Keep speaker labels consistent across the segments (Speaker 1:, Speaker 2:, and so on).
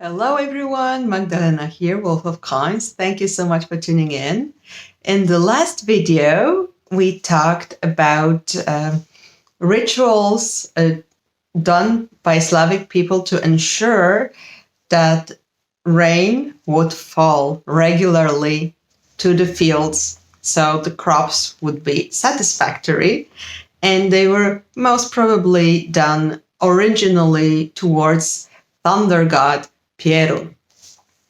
Speaker 1: Hello, everyone. Magdalena here, Wolf of Coins. Thank you so much for tuning in. In the last video, we talked about rituals done by Slavic people to ensure that rain would fall regularly to the fields so the crops would be satisfactory. And they were most probably done originally towards thunder god Perun.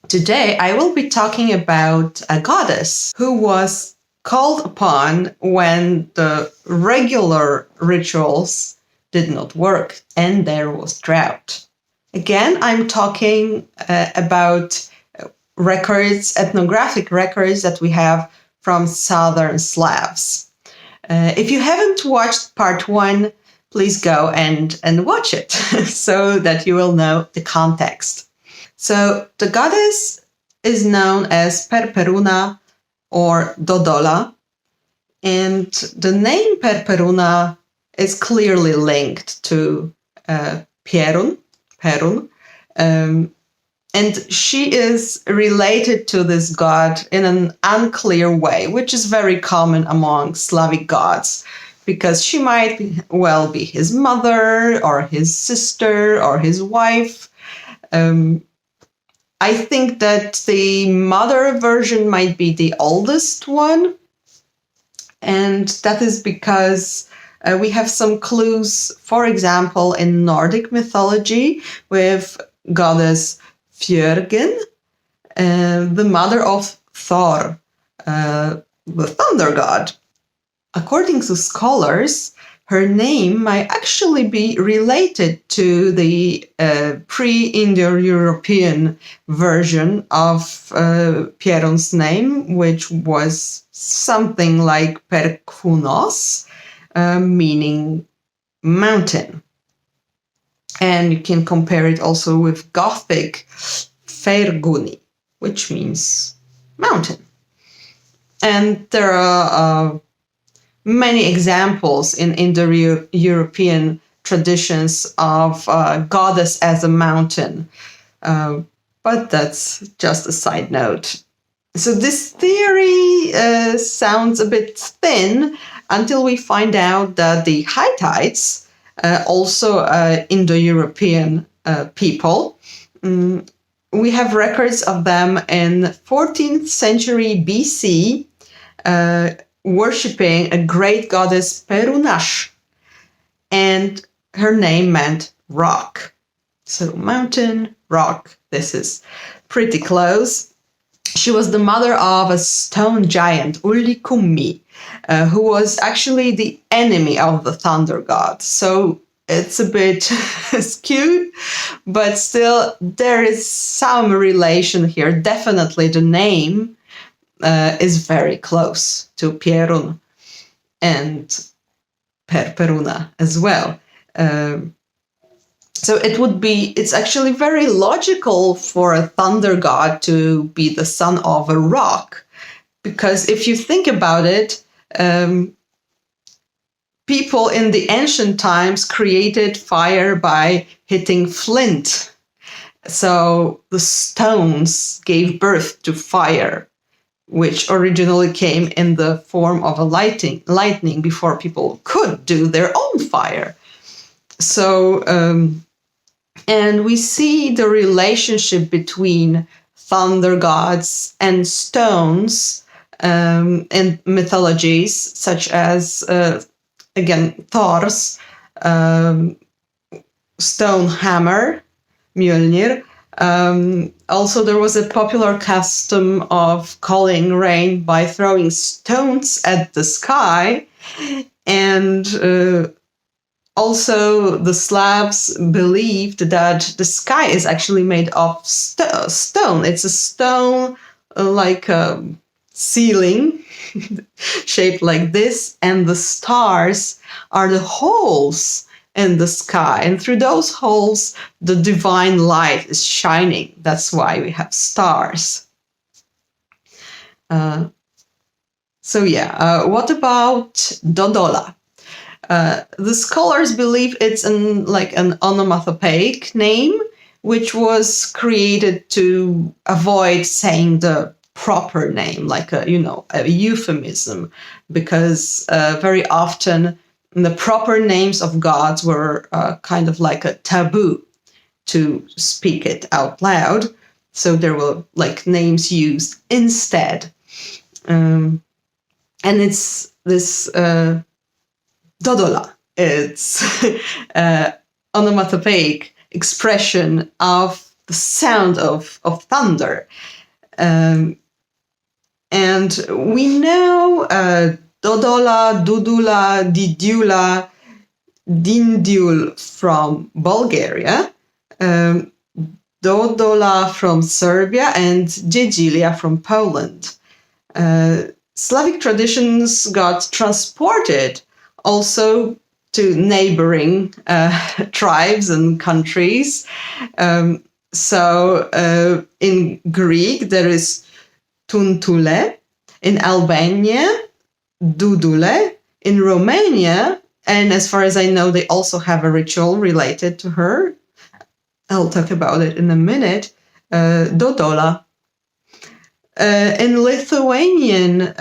Speaker 1: Today, I will be talking about a goddess who was called upon when the regular rituals did not work and there was drought. Again, I'm talking about records, ethnographic records that we have from Southern Slavs. If you haven't watched part one, please go and watch it so that you will know the context. So the goddess is known as Perperuna or Dodola, and the name Perperuna is clearly linked to Perun, and she is related to this god in an unclear way, which is very common among Slavic gods, because she might well be his mother or his sister or his wife. I think that the mother version might be the oldest one, and that is because we have some clues, for example, in Nordic mythology with goddess Fjörgen, the mother of Thor, the thunder god. According to scholars, her name might actually be related to the pre-Indo-European version of Perun's name, which was something like Perkunos, meaning mountain. And you can compare it also with Gothic Ferguni, which means mountain. And there are many examples in Indo-European traditions of goddess as a mountain, but that's just a side note. So this theory sounds a bit thin until we find out that the Hittites, also Indo-European people, we have records of them in 14th century BC, worshipping a great goddess Perunash, and her name meant rock. So mountain, rock, this is pretty close. She was the mother of a stone giant, Ullikummi, who was actually the enemy of the thunder god. So it's a bit skewed, but still there is some relation here. Definitely the name is very close to Perun and Perperuna as well. So it's actually very logical for a thunder god to be the son of a rock, because if you think about it, people in the ancient times created fire by hitting flint. So the stones gave birth to fire, which originally came in the form of a lightning before people could do their own fire. So, and we see the relationship between thunder gods and stones in mythologies, such as, again, Thor's stone hammer, Mjolnir. Also, there was a popular custom of calling rain by throwing stones at the sky. And also, the Slavs believed that the sky is actually made of stone. It's a stone like a ceiling shaped like this, and the stars are the holes in the sky, and through those holes the divine light is shining. That's why we have stars. What about Dodola? The scholars believe it's an onomatopoeic name, which was created to avoid saying the proper name, like a euphemism, because very often the proper names of gods were kind of like a taboo to speak it out loud. So there were like names used instead. And it's this Dodola. It's onomatopoeic expression of the sound of thunder. And we know Dodola, Dudula, Didula, Dindiul from Bulgaria, Dodola from Serbia, and Djeđilja from Poland. Slavic traditions got transported also to neighboring tribes and countries. So in Greek, there is Tuntule, in Albania, Dudule, in Romania, and as far as I know, they also have a ritual related to her. I'll talk about it in a minute. Dodola. In Lithuanian,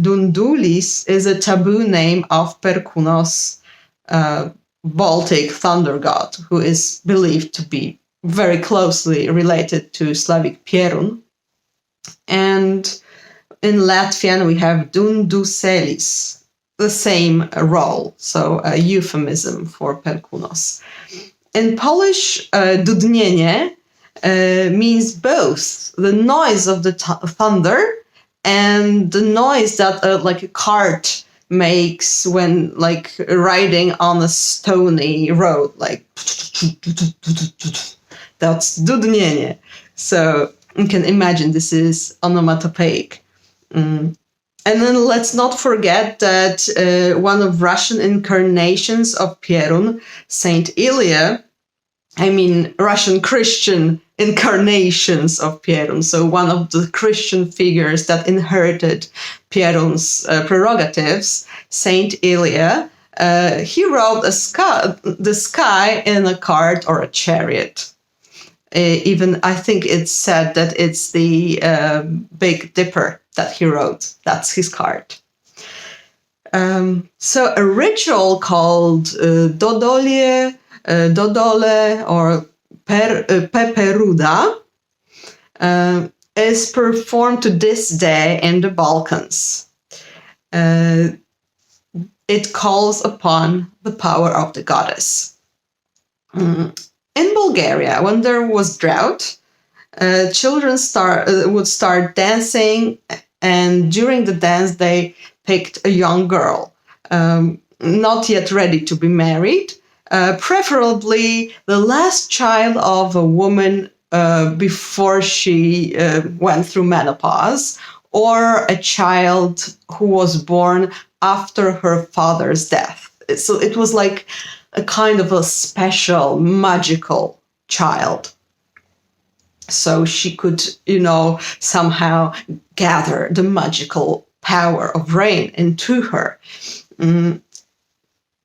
Speaker 1: Dundulis is a taboo name of Perkūnas, Baltic thunder god, who is believed to be very closely related to Slavic Perun. And in Latvian, we have Dunduselis, the same role, so a euphemism for Perkūnas. In Polish, dudnienie means both the noise of the thunder and the noise that like a cart makes when like riding on a stony road, like that's dudnienie. So you can imagine this is onomatopoeic. And then let's not forget that one of Russian incarnations of Perun, Saint Ilya, Russian Christian incarnations of Perun, so one of the Christian figures that inherited Perun's prerogatives, Saint Ilya, he rode the sky in a cart or a chariot. Even I think it's said that it's the Big Dipper that he rode. That's his cart. So a ritual called Dodole or Perperuna is performed to this day in the Balkans. It calls upon the power of the goddess. In Bulgaria, when there was drought, children would start dancing, and during the dance they picked a young girl, not yet ready to be married, preferably the last child of a woman before she went through menopause, or a child who was born after her father's death. So it was like a kind of a special, magical child. So she could, somehow gather the magical power of rain into her.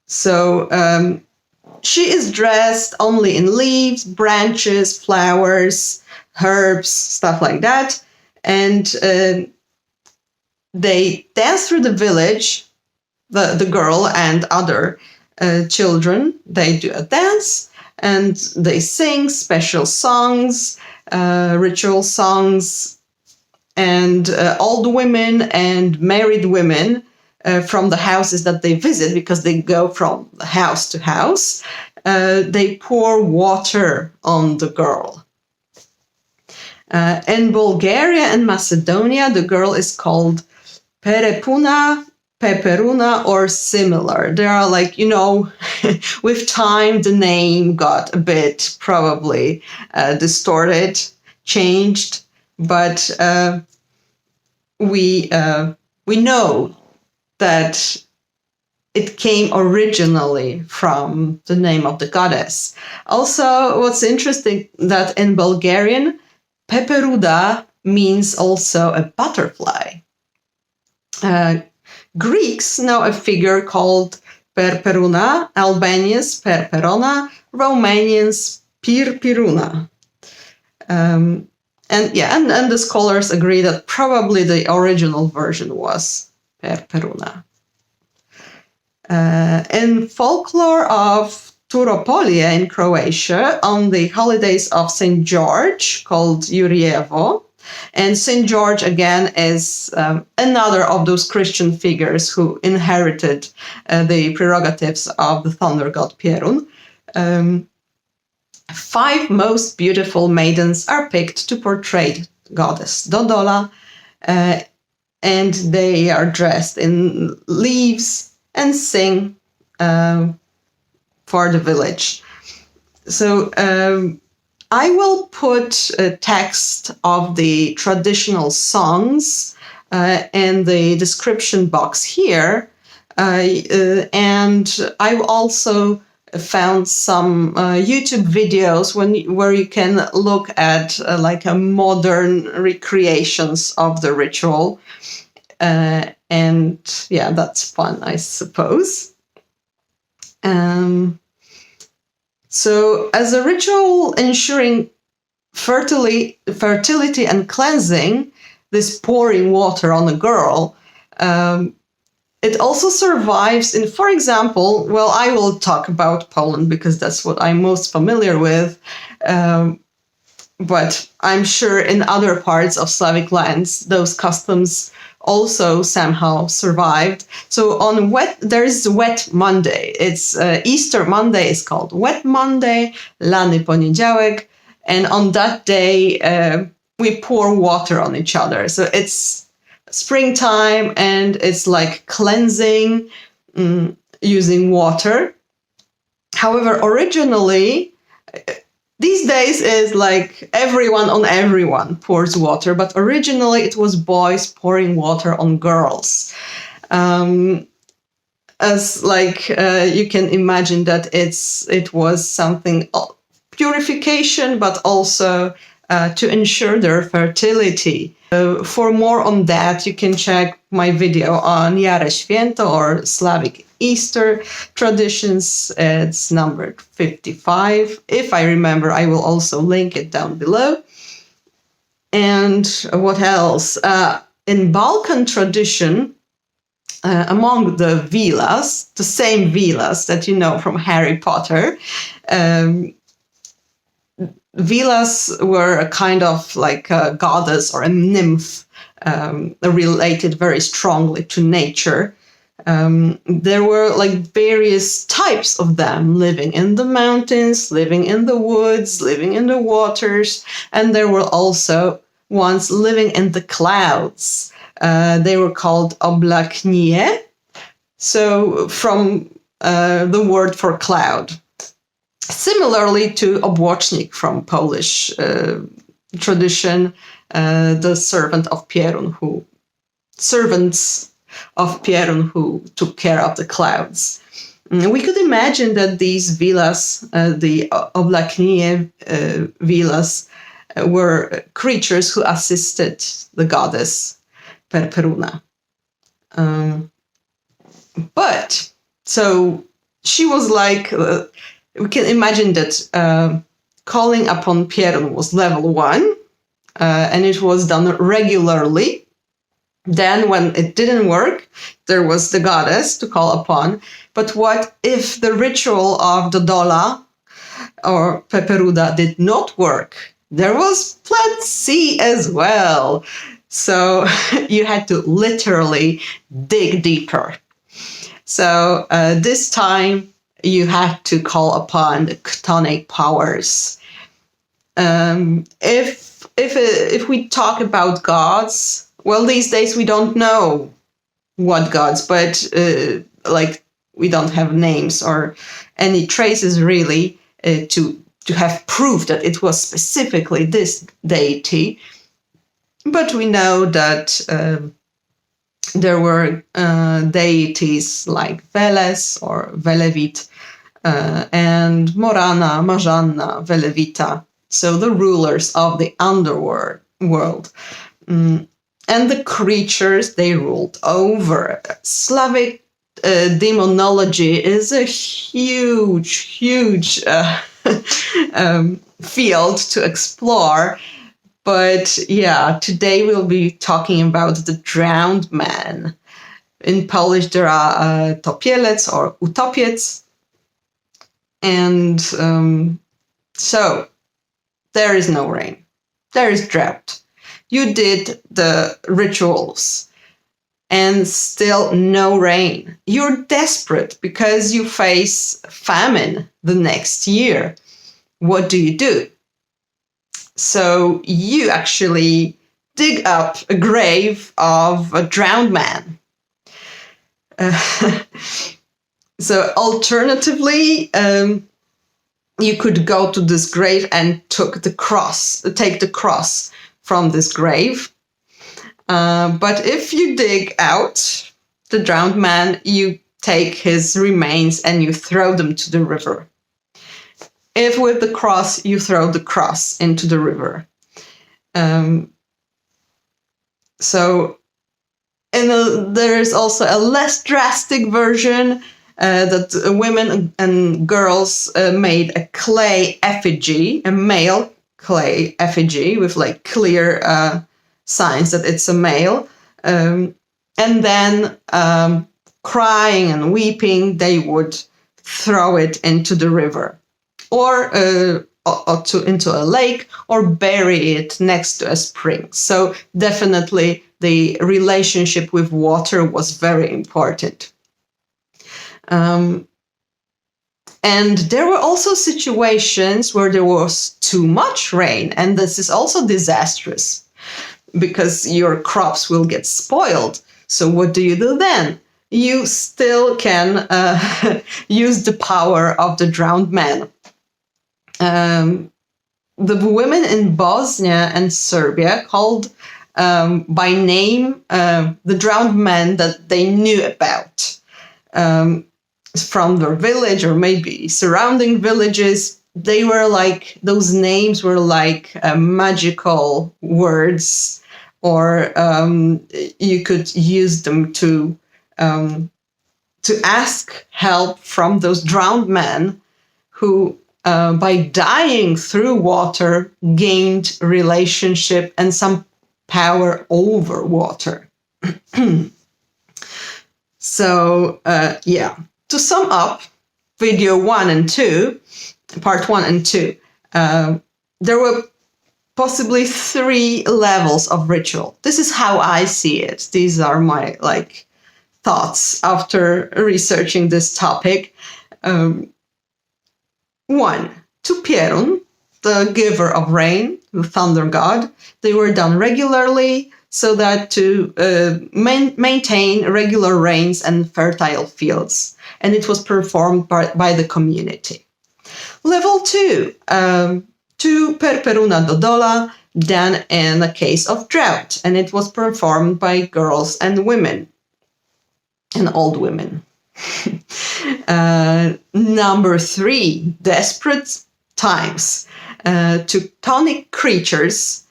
Speaker 1: So she is dressed only in leaves, branches, flowers, herbs, stuff like that. And they dance through the village, the girl and other children. They do a dance and they sing special songs, ritual songs, and old women and married women from the houses that they visit, because they go from house to house, they pour water on the girl. In Bulgaria and Macedonia, the girl is called Perperuna, or similar. They are like, with time, the name got a bit probably distorted, changed, but we know that it came originally from the name of the goddess. Also, what's interesting that in Bulgarian, Perperuda means also a butterfly. Greeks know a figure called Perperuna, Albanians Perperona, Romanians Pirpiruna. And the scholars agree that probably the original version was Perperuna. In folklore of Turopolie in Croatia, on the holidays of St. George, called Jurjevo, and St. George, again, is another of those Christian figures who inherited the prerogatives of the thunder god Perun. 5 most beautiful maidens are picked to portray goddess Dodola, and they are dressed in leaves and sing for the village. So I will put a text of the traditional songs in the description box here. And I also found some YouTube videos where you can look at like a modern recreations of the ritual. And yeah, that's fun, I suppose. So as a ritual ensuring fertility and cleansing, this pouring water on a girl, it also survives in, for example, well, I will talk about Poland because that's what I'm most familiar with. But I'm sure in other parts of Slavic lands, those customs also somehow survived. So there is Wet Monday. It's Easter Monday is called Wet Monday, Lany Poniedziałek, and on that day we pour water on each other. So it's springtime and it's like cleansing using water. However, originally, these days is like everyone on everyone pours water, but originally it was boys pouring water on girls. As like you can imagine that it was something purification, but also to ensure their fertility. For more on that, you can check my video on Jare Święto or Slavic Easter traditions. It's numbered 55. If I remember, I will also link it down below. And what else? In Balkan tradition, among the vilas, the same vilas that you know from Harry Potter, vilas were a kind of like a goddess or a nymph related very strongly to nature. There were like various types of them living in the mountains, living in the woods, living in the waters, and there were also ones living in the clouds. They were called oblaknie, so from the word for cloud. Similarly to obłocznik from Polish tradition, the servants of Perun who took care of the clouds. We could imagine that these vilas, the oblaknie vilas, were creatures who assisted the goddess Perperuna. But so she was like, we can imagine that calling upon Perun was level 1, and it was done regularly. Then when it didn't work, there was the goddess to call upon. But what if the ritual of Dodola or Perperuna did not work? There was Plan C as well. So you had to literally dig deeper. So this time you had to call upon the chthonic powers. If we talk about gods, well, these days we don't know what gods, but like we don't have names or any traces really to have proof that it was specifically this deity. But we know that there were deities like Veles or Velevit and Morana, Marzanna, Velevita, so the rulers of the underworld. And the creatures they ruled over. Slavic demonology is a huge field to explore. But yeah, today we'll be talking about the drowned man. In Polish, there are topielec or utopiec. And so there is no rain. There is drought. You did the rituals and still no rain. You're desperate because you face famine the next year. What do? So you actually dig up a grave of a drowned man. So alternatively, you could go to this grave and take the cross from this grave. But if you dig out the drowned man, you take his remains and you throw them to the river. If with the cross, you throw the cross into the river. There is also a less drastic version that women and girls made a clay effigy, a male clay effigy with like clear signs that it's a male. And then crying and weeping, they would throw it into the river or into a lake or bury it next to a spring. So definitely the relationship with water was very important. And there were also situations where there was too much rain, and this is also disastrous because your crops will get spoiled. So what do you do then? You still can use the power of the drowned man. The women in Bosnia and Serbia called by name the drowned men that they knew about from their village or maybe surrounding villages. They were like, those names were like magical words, or you could use them to ask help from those drowned men who by dying through water, gained relationship and some power over water. So, to sum up, video 1 and 2, part 1 and 2, there were possibly 3 levels of ritual. This is how I see it. These are my thoughts after researching this topic. 1, to Perun, the giver of rain, the thunder god. They were done regularly so that to maintain regular rains and fertile fields. And it was performed by the community. Level 2, to Perperuna Dodola, done in a case of drought. And it was performed by girls and women, and old women. Number 3, desperate times. To Chthonic creatures,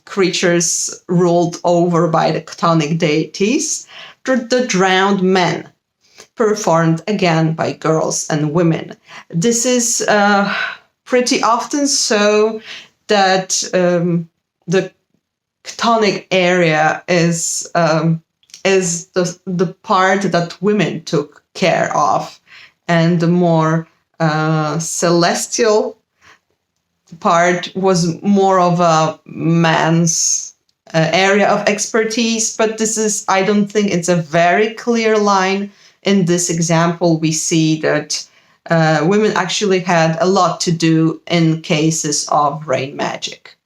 Speaker 1: creatures ruled over by the Chthonic deities, the drowned men, performed again by girls and women. This is pretty often so that the Chthonic area is the part that women took care of, and the more celestial part was more of a man's area of expertise. But I don't think it's a very clear line. In this example, we see that women actually had a lot to do in cases of rain magic.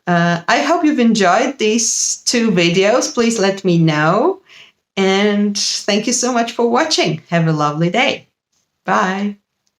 Speaker 1: I hope you've enjoyed these 2 videos. Please let me know. And thank you so much for watching. Have a lovely day. Bye.